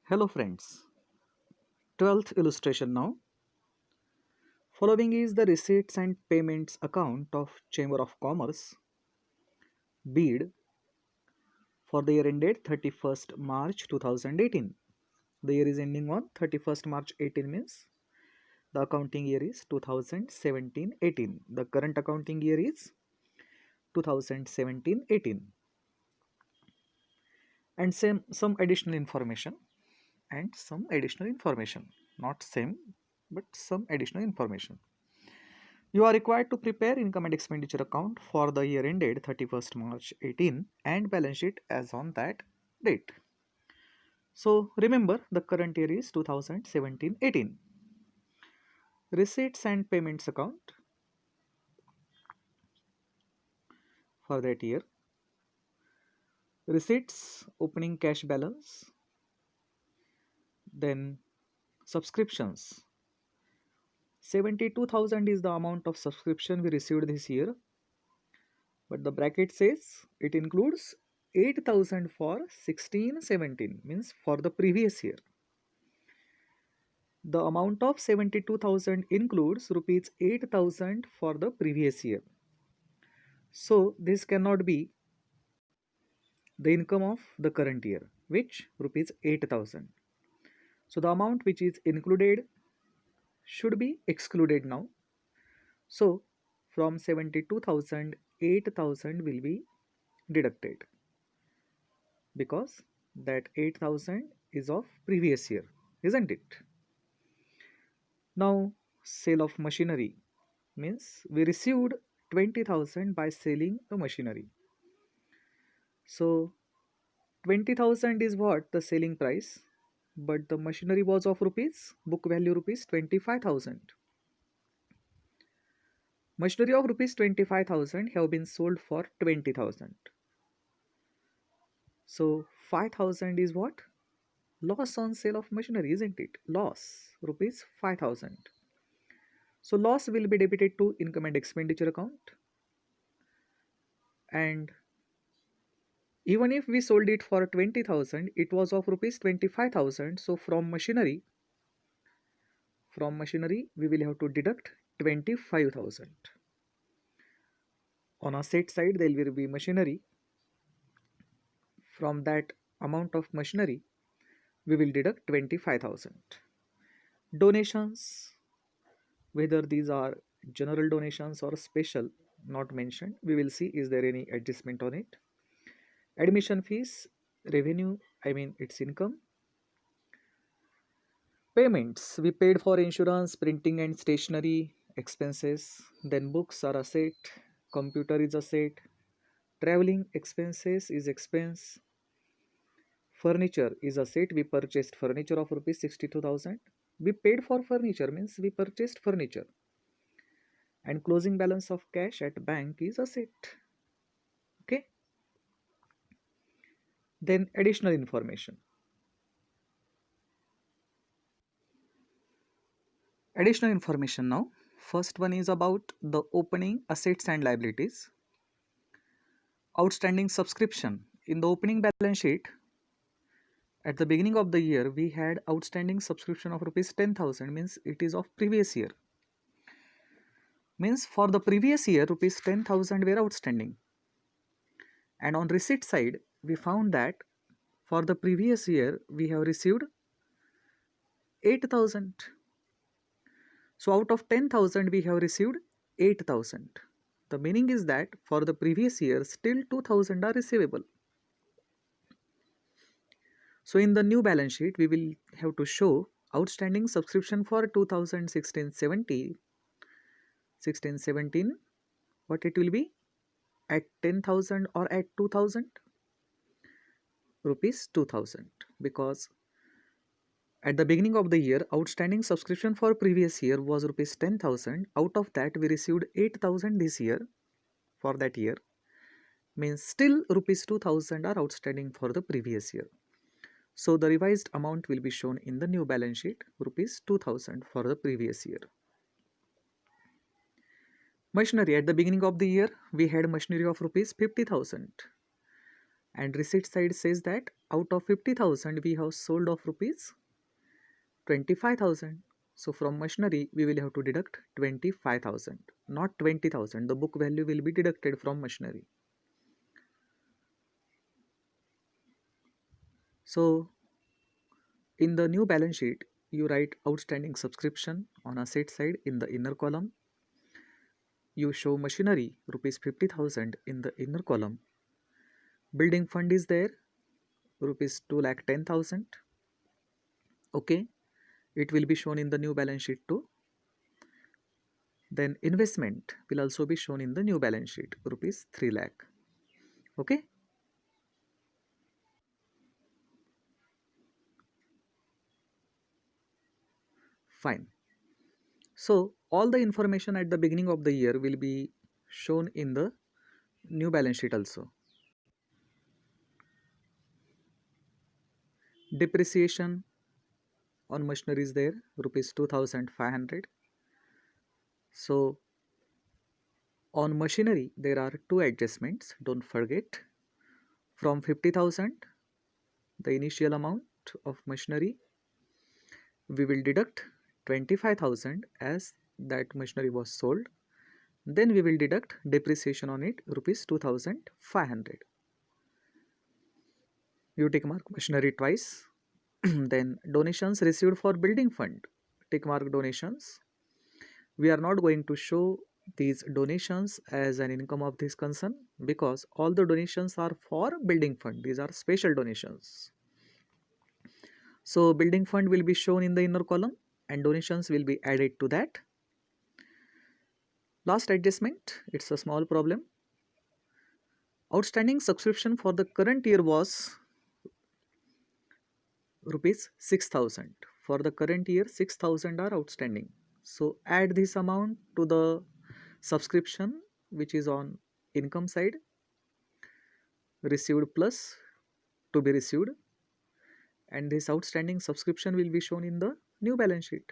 Hello friends, 12th illustration now. Following is the receipts and payments account of Chamber of Commerce, bid for the year ended 31st March 2018. The year is ending on 31st March 18 means the accounting year is 2017-18. The current accounting year is 2017-18. And some additional information not same but some additional information. You are required to prepare income and expenditure account for the year ended 31st March 18 and balance sheet as on that date. So remember the current year is 2017-18. Receipts and payments account for that year. Receipts, opening cash balance, then subscriptions. 72,000 is the amount of subscription we received this year, but the bracket says it includes 8,000 for 16-17 means for the previous year. The amount of 72,000 includes rupees 8,000 for the previous year. So this cannot be the income of the current year, which rupees 8,000. So the amount which is included should be excluded now. So from 72,000, 8,000 will be deducted because that 8,000 is of previous year, isn't it? Now sale of machinery means we received 20,000 by selling the machinery. So 20,000 is what the selling price, but the machinery was of rupees, book value rupees 25,000. Machinery of rupees 25,000 have been sold for 20,000. So 5,000 is what? Loss on sale of machinery, isn't it? Loss rupees 5,000. So loss will be debited to income and expenditure account, and even if we sold it for 20,000, it was of rupees 25,000. So from machinery we will have to deduct 25,000. On asset side there will be machinery. From that amount of machinery we will deduct 25,000. Donations, whether these are general donations or special, not mentioned. We will see is there any adjustment on it. Admission fees, revenue, I mean its income. Payments, we paid for insurance, printing and stationery expenses. Then books are asset, computer is asset, traveling expenses is expense. Furniture is asset, we purchased furniture of rupees 62,000. We paid for furniture means we purchased furniture. And closing balance of cash at bank is asset. Okay. Then additional information. Additional information now. First one is about the opening assets and liabilities. Outstanding subscription. In the opening balance sheet, at the beginning of the year, we had outstanding subscription of rupees 10,000 means it is of previous year. Means for the previous year, rupees 10,000 were outstanding. And on receipt side, we found that for the previous year, we have received 8,000. So out of 10,000, we have received 8,000. The meaning is that for the previous year, still 2,000 are receivable. So in the new balance sheet, we will have to show outstanding subscription for 2016-17. What it will be? At 10,000 or at 2,000? Rupees 2,000. Because at the beginning of the year, outstanding subscription for previous year was rupees 10,000. Out of that, we received 8,000 this year for that year. Means still rupees 2,000 are outstanding for the previous year. So the revised amount will be shown in the new balance sheet, rupees 2,000 for the previous year. Machinery, at the beginning of the year, we had machinery of rupees 50,000. and receipt side says that out of 50,000 we have sold of rupees 25,000. So from machinery we will have to deduct 25,000, not 20,000. The book value will be deducted from machinery. So in the new balance sheet, you write outstanding subscription on asset side in the inner column. You show machinery rupees 50,000 in the inner column. Building fund is there, rupees 2,10,000. Okay, it will be shown in the new balance sheet too. Then investment will also be shown in the new balance sheet, rupees 3 lakh. Okay. Fine. So all the information at the beginning of the year will be shown in the new balance sheet also. Depreciation on machinery is there, rupees 2,500. So on machinery there are two adjustments, don't forget. From 50,000, the initial amount of machinery, we will deduct 25,000 as that machinery was sold. Then we will deduct depreciation on it, rupees 2,500. You tick mark machinery twice. Then donations received for building fund, tick mark donations. We are not going to show these donations as an income of this concern because all the donations are for building fund. These are special donations. So building fund will be shown in the inner column and donations will be added to that. Last adjustment, it's a small problem. Outstanding subscription for the current year was rupees 6,000. For the current year, 6,000 are outstanding. So add this amount to the subscription which is on income side, received plus to be received, and this outstanding subscription will be shown in the new balance sheet.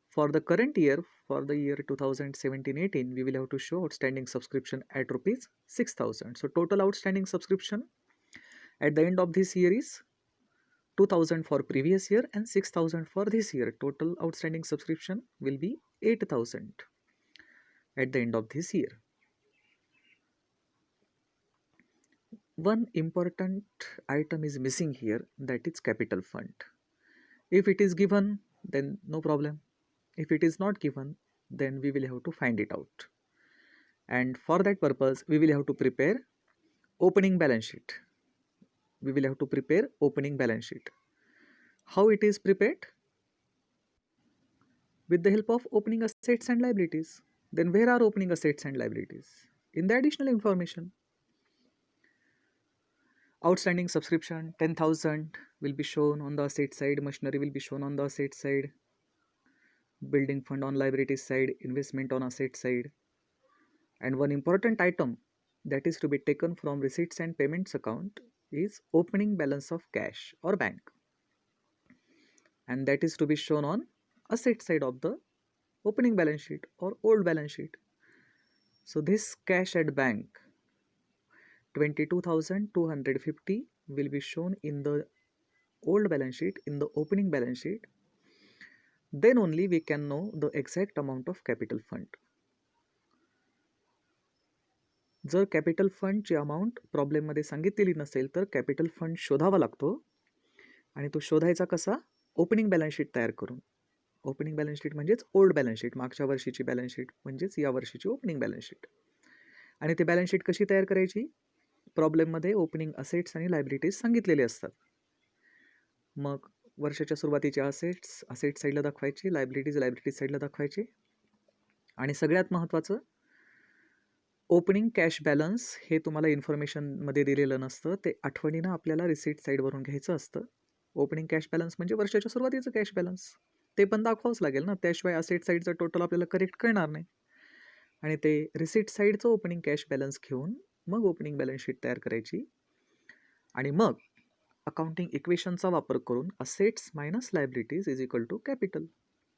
For the current year, for the year 2017-18, we will have to show outstanding subscription at rupees 6,000. So total outstanding subscription at the end of this year is 2,000 for previous year and 6,000 for this year. Total outstanding subscription will be 8,000 at the end of this year. One important item is missing here, that is capital fund. If it is given, then no problem. If it is not given, then we will have to find it out. And for that purpose, we will have to prepare opening balance sheet. We will have to prepare opening balance sheet. How it is prepared? With the help of opening assets and liabilities. Then where are opening assets and liabilities? In the additional information. Outstanding subscription 10,000 will be shown on the asset side, machinery will be shown on the asset side, building fund on liabilities side, investment on asset side. And one important item that is to be taken from receipts and payments account is opening balance of cash or bank, and that is to be shown on asset side of the opening balance sheet or old balance sheet. So this cash at bank 22,250 will be shown in the old balance sheet, in the opening balance sheet. Then only we can know the exact amount of capital fund. जर capital फंडची amount प्रॉब्लेममध्ये सांगितलेली नसेल तर capital fund शोधावा लागतो आणि तो शोधायचा कसा? ओपनिंग बॅलन्स शीट तयार करून. ओपनिंग बॅलन्स शीट म्हणजेच ओल्ड बॅलन्स शीट, मागच्या वर्षीची बॅलन्स शीट म्हणजेच या वर्षीची ओपनिंग बॅलन्स शीट. आणि ते बॅलन्स शीट कशी तयार करायची? प्रॉब्लेममध्ये ओपनिंग असेट्स आणि लायबिलिटीज सांगितलेले असतात. मग वर्षाच्या सुरुवातीचे असेट्स असेट साईडला दाखवायचे, लायबिलिटीज साईडला दाखवायचे. आणि सगळ्यात महत्त्वाचं ओपनिंग कॅश बॅलन्स हे तुम्हाला इन्फॉर्मेशनमध्ये दिलेलं नसतं, ते आठवणीनं आपल्याला रिसीट साईडवरून घ्यायचं असतं. ओपनिंग कॅश बॅलन्स म्हणजे वर्षाच्या सुरुवातीचं कॅश बॅलन्स, ते पण दाखवावंच लागेल ना, त्याशिवाय असेट साईडचं टोटल आपल्याला करेक्ट कळणार नाही. आणि ते रिसीट साईडचं ओपनिंग कॅश बॅलन्स घेऊन मग ओपनिंग बॅलन्स शीट तयार करायची. आणि मग अकाउंटिंग इक्वेशनचा वापर करून assets minus liabilities is equal to capital,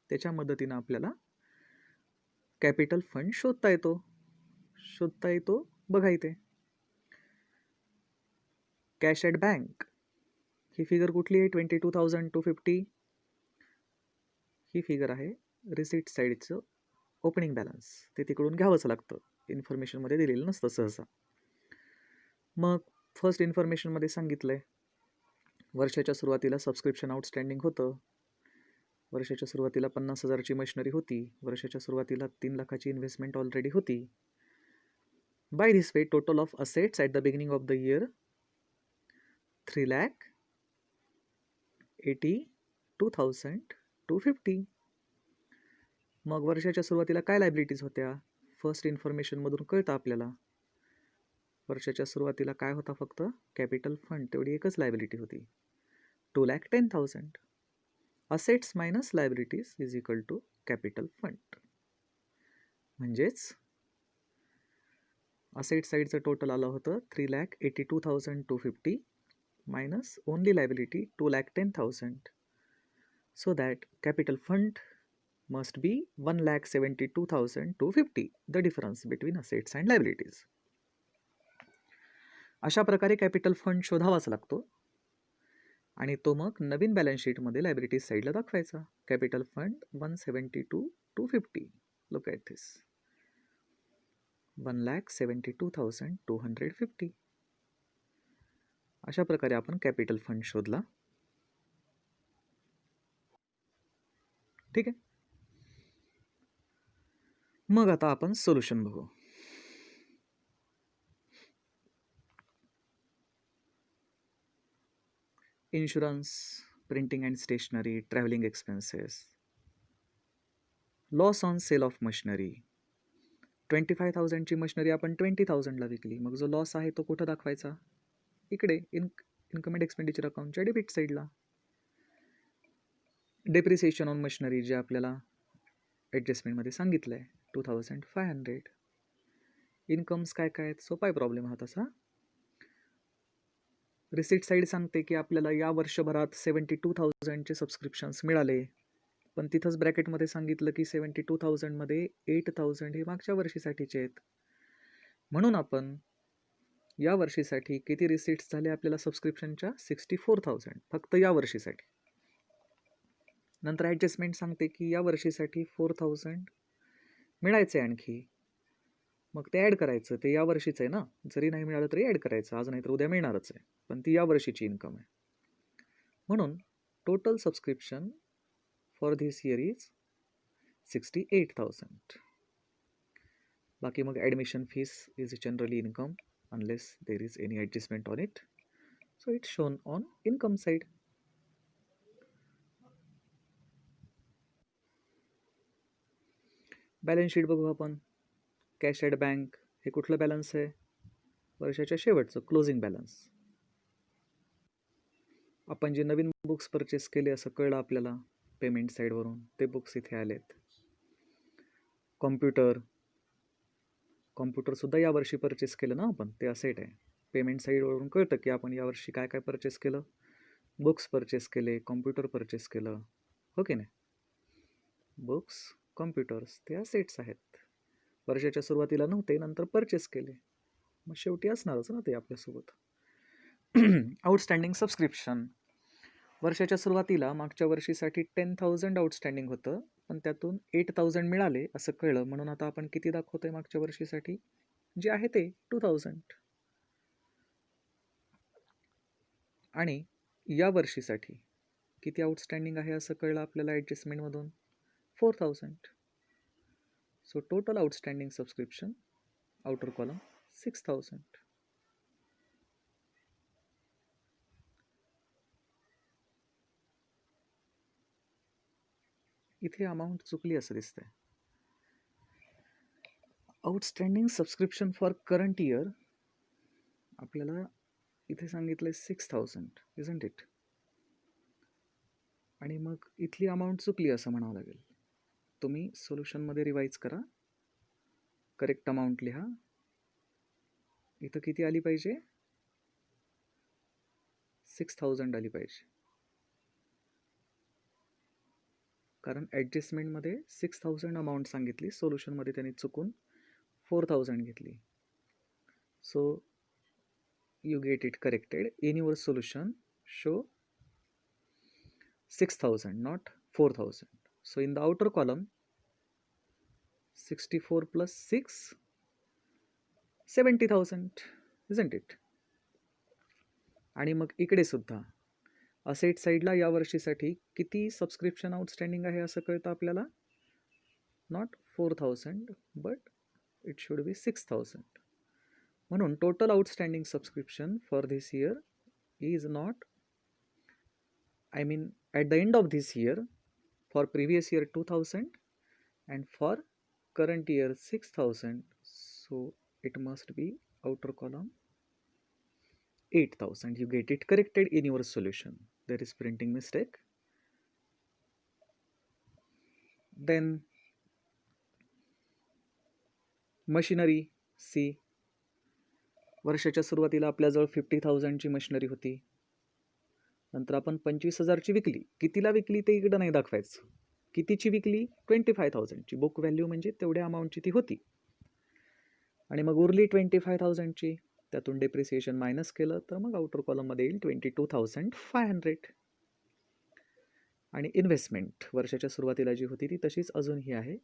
त्याच्या मदतीनं आपल्याला कॅपिटल फंड शोधता येतो. बघा इथे कॅश ॲट बँक, ही फिगर कुठली आहे? 22,250. ही फिगर आहे रिसिट साईडचं ओपनिंग बॅलन्स. ते तिकडून घ्यावंच लागतं, इन्फॉर्मेशनमध्ये दिलेलं नसतं सहसा. मग फर्स्ट इन्फॉर्मेशनमध्ये सांगितलं आहे वर्षाच्या सुरुवातीला सबस्क्रिप्शन आउटस्टँडिंग होतं. वर्षाच्या सुरुवातीला 50,000ची मशिनरी होती. वर्षाच्या सुरुवातीला 3 लाखाची इन्व्हेस्टमेंट ऑलरेडी होती. By this way total of assets at the beginning of the year 3,82,250. मग वर्षाच्या सुरुवातीला काय लायबिलिटीज होत्या? फर्स्ट इन्फॉर्मेशनमधून कळतं आपल्याला. वर्षाच्या सुरुवातीला काय होता? फक्त कॅपिटल फंड, तेवढी एकच लायबिलिटी होती, 2,10,000. Assets minus liabilities is equal to capital fund. म्हणजेच असेट साईडचं टोटल आलं होतं 3,82,250 minus only liability 2,10,000. So that capital fund must be 1,72,250, the difference between assets and liabilities. अशा प्रकारे कॅपिटल फंड शोधावाच लागतो आणि तो मग नवीन बॅलन्स शीटमध्ये लायबिलिटीज साईडला दाखवायचा. Capital fund 172,250. Look at this, 1,72,250. अशा प्रकारे आपण कॅपिटल फंड शोधला. ठीक आहे. मग आता आपण सोल्युशन बघू. Insurance, printing and stationery, travelling expenses, loss on sale of machinery. 25,000ची मशिनरी आपण 20,000ला विकली. मग जो लॉस आहे तो कुठं दाखवायचा? इकडे इन्कम अँड एक्सपेंडिचर अकाउंटच्या डेबिट साईडला. डेप्रिसिएशन ऑन मशिनरी जे आपल्याला ॲडजस्टमेंटमध्ये सांगितलं आहे 2,500. इन्कम्स काय काय आहेत? सोपा प्रॉब्लेम हा तसा. रिसिट साईड सांगते की आपल्याला या वर्षभरात 72,000चे सबस्क्रिप्शन्स मिळाले, पण तिथंच ब्रॅकेटमध्ये सांगितलं की 72,000मध्ये 8,000 हे मागच्या वर्षीसाठीचे आहेत. म्हणून आपण या वर्षीसाठी किती रिसिट्स झाले आपल्याला सबस्क्रिप्शनच्या? 64,000 फक्त या वर्षीसाठी. नंतर ॲडजस्टमेंट सांगते की या वर्षीसाठी 4,000 मिळायचं आहे आणखी. मग ते ॲड करायचं. ते या वर्षीचं आहे ना, जरी नाही मिळालं तरी ॲड करायचं. आज नाही तर उद्या मिळणारच आहे, पण ती या वर्षीची इन्कम आहे. म्हणून total subscription for this year is 68,000. बाकी मग admission fees is generally income unless there is any adjustment on it. So it's shown on income side. Balance sheet बघू आपण. कॅश ॲट बँक हे कुठलं बॅलन्स आहे? वर्षाच्या शेवटचं क्लोजिंग बॅलन्स. आपण जे नवीन books purchase केले असं कळलं आपल्याला पेमेंट साईडवरून, ते बुक्स इथे आलेत. कॉम्प्युटरसुद्धा यावर्षी परचेस केलं ना आपण, ते असेट आहे. पेमेंट साईडवरून कळतं की आपण यावर्षी काय काय परचेस केलं. बुक्स परचेस केले, कॉम्प्युटर परचेस केलं, हो की नाही? बुक्स, कॉम्प्युटर्स ते असेट्स आहेत. वर्षाच्या सुरुवातीला नव्हते, नंतर परचेस केले, मग शेवटी असणारच ना ते आपल्यासोबत. Outstanding subscription. वर्षाच्या सुरुवातीला मागच्या वर्षीसाठी 10,000 आउटस्टँडिंग होतं, पण त्यातून 8,000 मिळाले असं कळलं. म्हणून आता आपण किती दाखवतोय मागच्या वर्षीसाठी? जे आहे ते 2,000. आणि या वर्षीसाठी किती आउटस्टँडिंग आहे असं कळलं आपल्याला ॲडजस्टमेंटमधून? 4,000. So total outstanding subscription, outer column, 6,000. इथे अमाऊंट चुकली असं दिसतंय. Outstanding subscription for current year आपल्याला इथे सांगितलं 6,000, इजंट इट? आणि मग इथली अमाऊंट चुकली असं म्हणावं लागेल. तुम्ही सोल्युशनमध्ये रिवाईज करा, करेक्ट अमाऊंट लिहा. इथं किती आली पाहिजे? 6,000 आली पाहिजे, कारण ॲडजस्टमेंटमध्ये 6,000 अमाऊंट सांगितली, सोल्युशनमध्ये त्यांनी चुकून 4,000 घेतली. सो you get it corrected. In your solution, show 6,000, not 4,000. So in the outer column, 64 plus 6, 70,000, isn't it? आणि मग इकडे सुद्धा असेट साईडला या वर्षीसाठी किती सबस्क्रिप्शन आउटस्टँडिंग आहे असं कळतं आपल्याला. Not 4,000 but it should be 6,000. म्हणून total outstanding subscription for this year is not, I mean at the end of this year, for previous year 2,000 and for current year 6,000. So it must be outer column 8,000. You get it corrected in your solution. There is printing mistake. Then machinery C, वर्षाच्या सुरुवातीला आपल्याजवळ 50,000ची machinery होती. नंतर आपण 25,000ची विकली. कितीला विकली ते इकडं नाही दाखवायचं. कितीची विकली? 25,000ची. बुक व्हॅल्यू म्हणजे तेवढ्या अमाऊंटची ती होती. आणि मग उरली 25,000ची, त्यातून डेप्रिसिएशन मायनस केलं तर मग आउटर कॉलममध्ये येईल 22,500. आणि इन्व्हेस्टमेंट वर्षाच्या सुरुवातीला जी होती ती तशीच अजूनही आहे,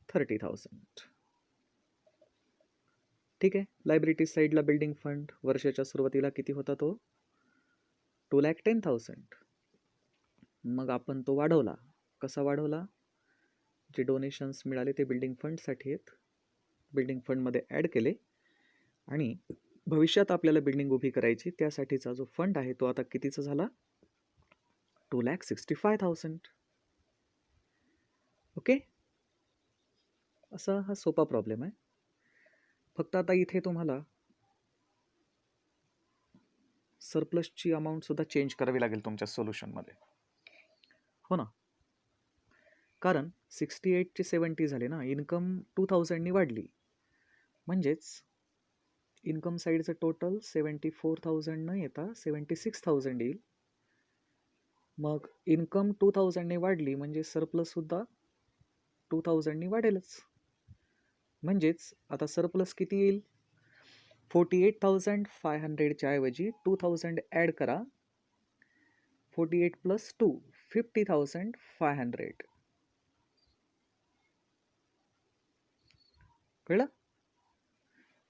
30,000. ठीक आहे. लायबिलिटीज साईडला बिल्डिंग फंड वर्षाच्या सुरुवातीला किती होता तो? 2,10,000. मग आपण तो वाढवला. कसा वाढवला? जे डोनेशन्स मिळाले ते बिल्डिंग फंडसाठी आहेत, बिल्डिंग फंडमध्ये ॲड केले. आणि भविष्यात आपल्याला बिल्डिंग उभी करायची, त्यासाठीचा जो फंड आहे तो आता कितीचा झाला? 2,65,000. ओके. असा हा सोपा प्रॉब्लेम आहे. फक्त आता इथे तुम्हाला सरप्लसची अमाऊंट सुद्धा चेंज करावी लागेल तुमच्या सोल्युशनमध्ये, हो ना. कारण 68 चे 70 झाले ना. इन्कम 2,000नी वाढली, म्हणजेच इन्कम साईडचं टोटल 74,000 न येता 76,000 येईल. मग इन्कम 2,000ने वाढली म्हणजे सरप्लस सुद्धा 2,000नी वाढेलच. म्हणजेच आता सरप्लस किती येईल? 48,500च्या ऐवजी 2,000 ॲड करा. 48 प्लस 2, 50,500. कळलं?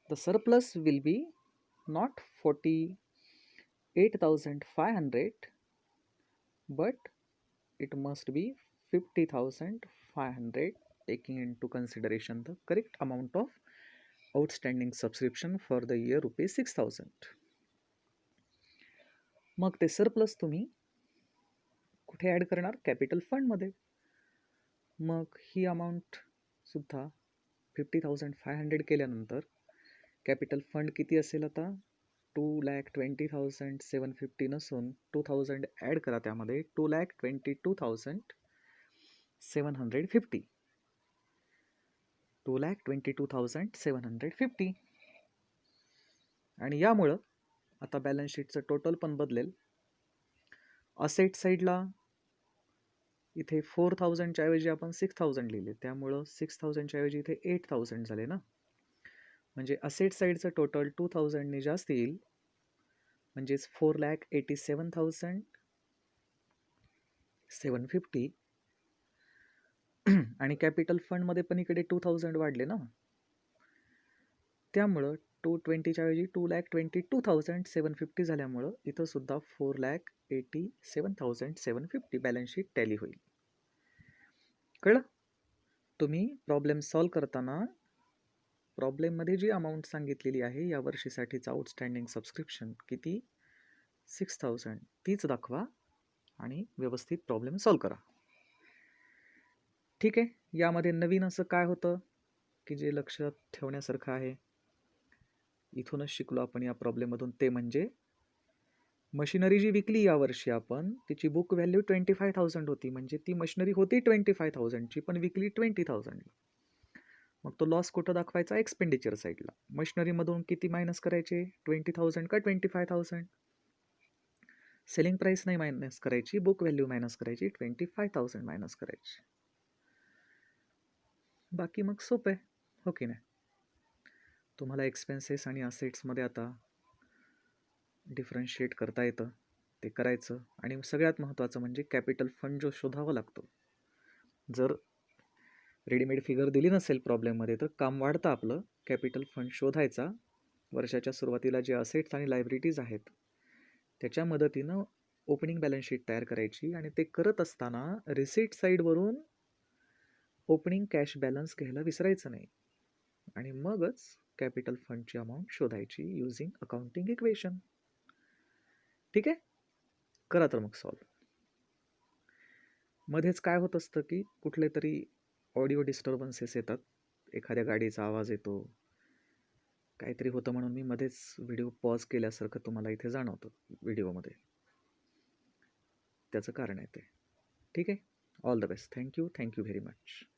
The surplus will be not 48,500 but it must be 50,500, taking into consideration the correct amount of outstanding subscription for the year ₹6,000. मग ते सरप्लस तुम्ही कुठे ॲड करणार? कॅपिटल फंडमध्ये. मग ही अमाऊंट सुद्धा 50,500 केल्यानंतर कॅपिटल फंड किती असेल आता? 2,20,750 नसून 2,000 ॲड करा त्यामध्ये, 2,22,750. 2,22,750. आणि यामुळं आता बॅलन्स शीटचं टोटल पण बदलेल. असेट साईडला इथे 4,000च्या ऐवजी आपण 6,000 लिहिले, त्यामुळं 6,000च्या ऐवजी इथे 8,000 झाले ना. म्हणजे असेट साईडचं टोटल 2,000ने जास्त येईल, म्हणजेच 4,87,750. आणि कॅपिटल फंडमध्ये पण इकडे 2,000 वाढले ना, त्यामुळं 220च्या ऐवजी 2,22,750 झाल्यामुळं इथं सुद्धा 4,87,750 बॅलन्स शीट टॅली होईल. कळलं? तुम्ही प्रॉब्लेम सॉल्व करताना प्रॉब्लेममध्ये जी अमाऊंट सांगितलेली आहे या वर्षीसाठीचं आउटस्टँडिंग सबस्क्रिप्शन किती? 6,000, तीच दाखवा आणि व्यवस्थित प्रॉब्लेम सॉल्व करा. ठीक आहे. यामध्ये नवीन असं काय होतं की जे लक्षात ठेवण्यासारखं आहे? इथूनच शिकलो आपण या प्रॉब्लेममधून, ते म्हणजे मशिनरी जी विकली यावर्षी आपण, तिची बुक व्हॅल्यू 25,000 होती, म्हणजे ती मशिनरी होती 25,000ची पण विकली 20,000ला. मग तो लॉस कुठं दाखवायचा? एक्सपेंडिचर साईडला. मशिनरीमधून किती मायनस करायचे? 20,000 का 25,000? सेलिंग प्राईस नाही मायनस करायची, बुक व्हॅल्यू मायनस करायची, 25,000 मायनस करायची. बाकी मग सोपं आहे, हो की नाही? तुम्हाला एक्सपेन्सेस आणि असेट्समध्ये आता डिफरन्शिएट करता येतं ते करायचं. आणि सगळ्यात महत्त्वाचं म्हणजे कॅपिटल फंड जो शोधावा लागतो. जर रेडीमेड फिगर दिली नसेल प्रॉब्लेममध्ये तर काम वाढतं आपलं. कॅपिटल फंड शोधायचा. वर्षाच्या सुरुवातीला जे असेट्स आणि लायबिलिटीज आहेत त्याच्या मदतीनं ओपनिंग बॅलन्स शीट तयार करायची आणि ते करत असताना रिसीट साईडवरून ओपनिंग कॅश बॅलन्स घ्यायला विसरायचं नाही. आणि मगच कॅपिटल फंडची अमाऊंट शोधायची युझिंग अकाउंटिंग इक्वेशन. ठीक आहे, करा तर मग सॉल्व. मध्येच काय होत असतं की कुठले तरी ऑडिओ डिस्टर्बन्सेस येतात, एखाद्या गाडीचा आवाज येतो, काहीतरी होतं म्हणून मी मध्येच व्हिडिओ पॉज केल्यासारखं तुम्हाला इथे जाणवतं व्हिडिओमध्ये. त्याचं कारण आहे ते. ठीक आहे, all the best. Thank you very much.